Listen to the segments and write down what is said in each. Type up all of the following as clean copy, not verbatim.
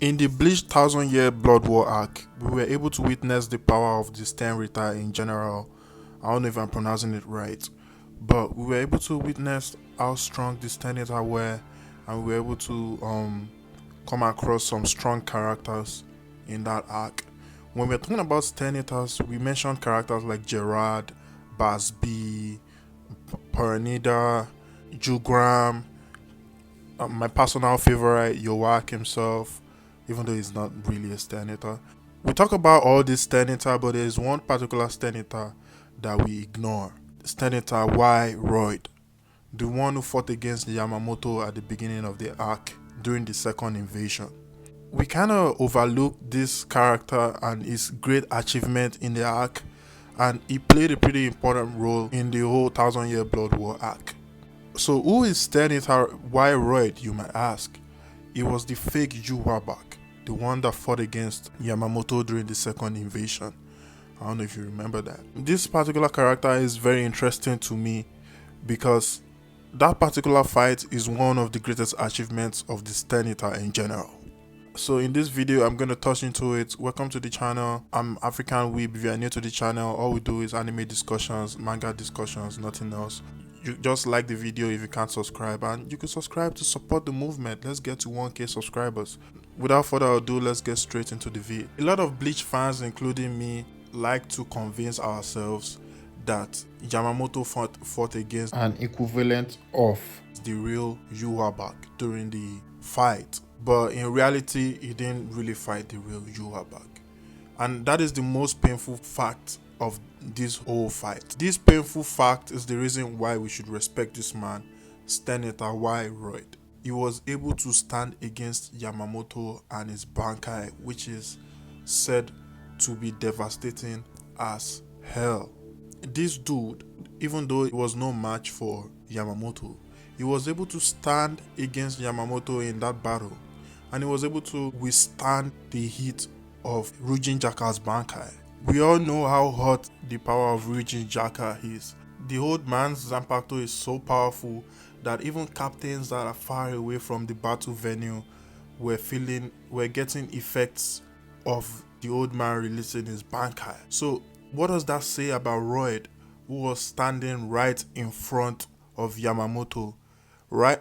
In the Bleach Thousand Year Blood War arc, we were able to witness the power of the Sternritter in general. I don't know if I'm pronouncing it right, but we were able to witness how strong the Sternritter were, and we were able to come across some strong characters in that arc. When we're talking about Sternritters, we mentioned characters like Gerard, Basby, Paranida, Jugram, my personal favorite, Yowak himself, even though he's not really a Sternritter. We talk about all these Sternritter, but there is one particular Sternritter that we ignore. Sternritter Y. Royd, the one who fought against Yamamoto at the beginning of the arc during the second invasion. We kind of overlook this character and his great achievement in the arc, and he played a pretty important role in the whole Thousand Year Blood War arc. So who is Sternritter Y. Royd, you might ask? He was the fake Yuwabak, the one that fought against Yamamoto during the second invasion. I don't know if you remember that. This particular character is very interesting to me because that particular fight is one of the greatest achievements of the Sternritter in general. So in this video, I'm going to touch into it. Welcome to the channel. I'm African Weeb. If you are new to the channel, all we do is anime discussions, manga discussions, nothing else. You just like the video if you can't subscribe, and you can subscribe to support the movement. Let's get to 1K subscribers. Without further ado, let's get straight into the video. A lot of Bleach fans, including me, like to convince ourselves that Yamamoto fought against an equivalent of the real Yuwabak during the fight. But in reality, he didn't really fight the real Yuwabak. And that is the most painful fact of this whole fight. This painful fact is the reason why we should respect this man, Sternritter Y. Royd. He was able to stand against Yamamoto and his bankai, which is said to be devastating as hell. This dude, even though it was no match for Yamamoto, he was able to stand against Yamamoto in that battle, and he was able to withstand the heat of Ryujin Jaka's bankai. We all know how hot the power of Ryujin Jaka is. The old man's Zanpakuto is so powerful that even captains that are far away from the battle venue were getting effects of the old man releasing his bankai. So what does that say about Royd, who was standing right in front of Yamamoto,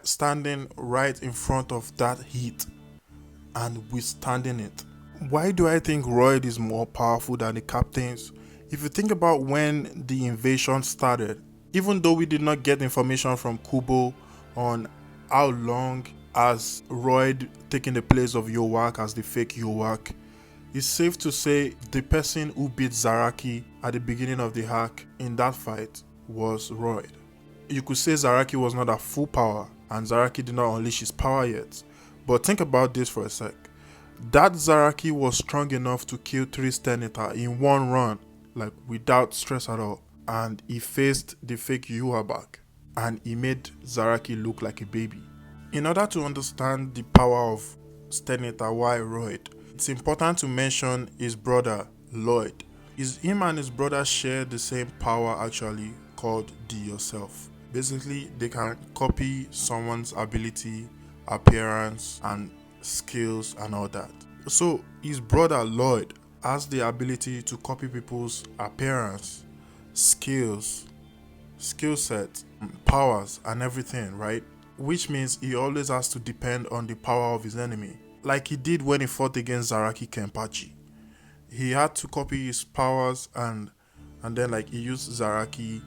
standing right in front of that heat and withstanding it? Why do I think Royd is more powerful than the captains? If you think about when the invasion started, even though we did not get information from Kubo on how long has Royd taken the place of Yowak as the fake Yowak, it's safe to say the person who beat Zaraki at the beginning of the arc in that fight was Royd. You could say Zaraki was not at full power and Zaraki did not unleash his power yet. But think about this for a sec. That Zaraki was strong enough to kill 3 Sternritter in one run, like without stress at all. And he faced the fake Yuwabak, and he made Zaraki look like a baby. In order to understand the power of Sternritter Y. Royd, it's important to mention his brother Lloyd. Him and his brother share the same power actually, called the Yourself. Basically, they can copy someone's ability, appearance, and skills and all that. So his brother Lloyd has the ability to copy people's appearance, skills, skill set, powers, and everything, right? Which means he always has to depend on the power of his enemy, like he did when he fought against Zaraki Kenpachi. He had to copy his powers and then like he used Zaraki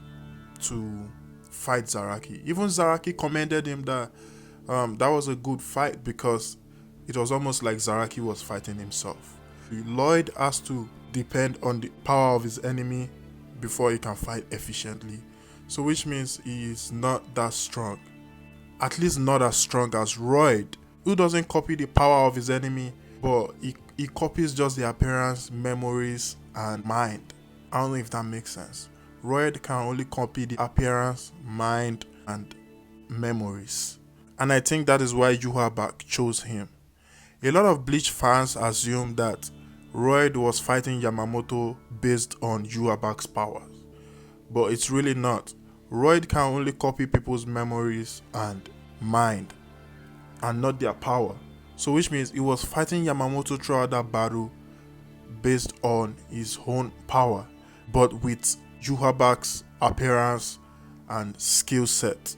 to fight Zaraki. Even Zaraki commended him that that was a good fight because it was almost like Zaraki was fighting himself. Lloyd has to depend on the power of his enemy before he can fight efficiently. So which means he is not that strong. At least not as strong as Royd, who doesn't copy the power of his enemy, but he copies just the appearance, memories, and mind. I don't know if that makes sense. Royd can only copy the appearance, mind, and memories. And I think that is why Yuwabak chose him. A lot of Bleach fans assume that Royd was fighting Yamamoto based on Yuwabak's powers, but it's really not. Royd can only copy people's memories and mind, and not their power. So which means he was fighting Yamamoto throughout that battle based on his own power, but with Yuhabak's appearance and skill set.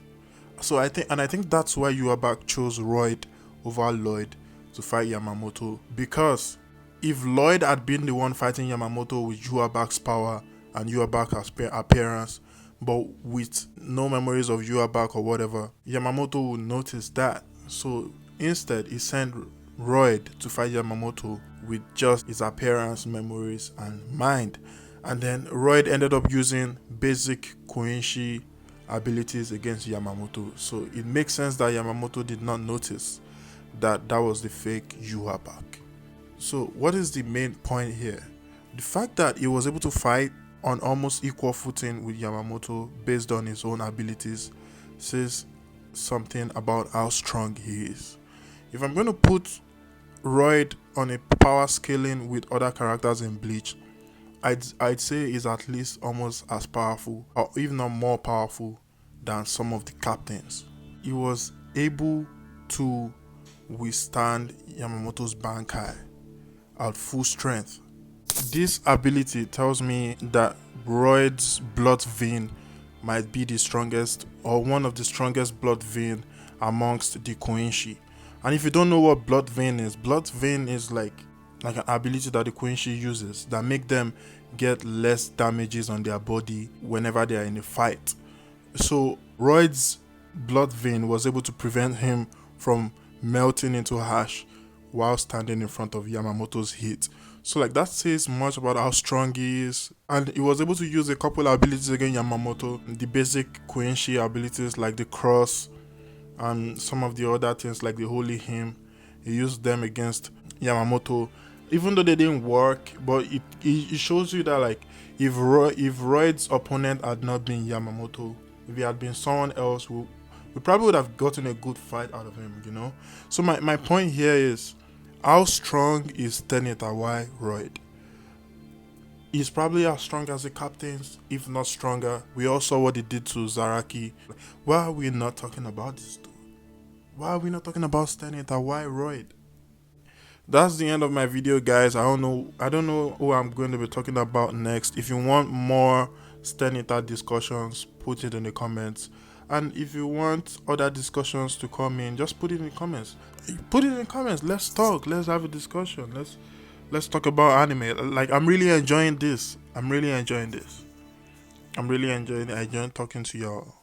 So I think that's why Yuhabak chose Royd over Lloyd to fight Yamamoto, because if Lloyd had been the one fighting Yamamoto with Yuhabak's power and Yuhabak's appearance, but with no memories of Yuhabak or whatever, Yamamoto would notice that. So instead, he sent Royd to fight Yamamoto with just his appearance, memories, and mind. And then Royd ended up using basic Koinshi abilities against Yamamoto. So it makes sense that Yamamoto did not notice that that was the fake Yuhabak. So what is the main point here? The fact that he was able to fight on almost equal footing with Yamamoto based on his own abilities says something about how strong he is. If I'm going to put Royd on a power scaling with other characters in Bleach, I'd say he's at least almost as powerful, or even more powerful, than some of the captains. He was able to withstand Yamamoto's bankai at full strength. This ability tells me that Royd's blood vein might be the strongest, or one of the strongest blood vein amongst the Koinshi. And if you don't know what blood vein is like an ability that the Koinshi uses that make them get less damages on their body whenever they are in a fight. So Royd's blood vein was able to prevent him from melting into ash while standing in front of Yamamoto's hit. So like that says much about how strong he is. And he was able to use a couple of abilities against Yamamoto, the basic Koinshi abilities like the cross and some of the other things like the holy hymn. He used them against Yamamoto, even though they didn't work. But it shows you that like if Royd's opponent had not been Yamamoto, if he had been someone else, we probably would have gotten a good fight out of him, you know. So my point here is, how strong is Sternritter Royd? He's probably as strong as the captains, if not stronger. We all saw what he did to Zaraki. Why are we not talking about this dude? Why are we not talking about Sternritter? Why Royd? That's the end of my video, guys. I don't know who I'm going to be talking about next. If you want more Sternritter discussions, put it in the comments. And if you want other discussions to come in, just put it in the comments. Put it in the comments. Let's talk. Let's have a discussion. Let's talk about anime. Like, I'm really enjoying this. I'm really enjoying talking to y'all.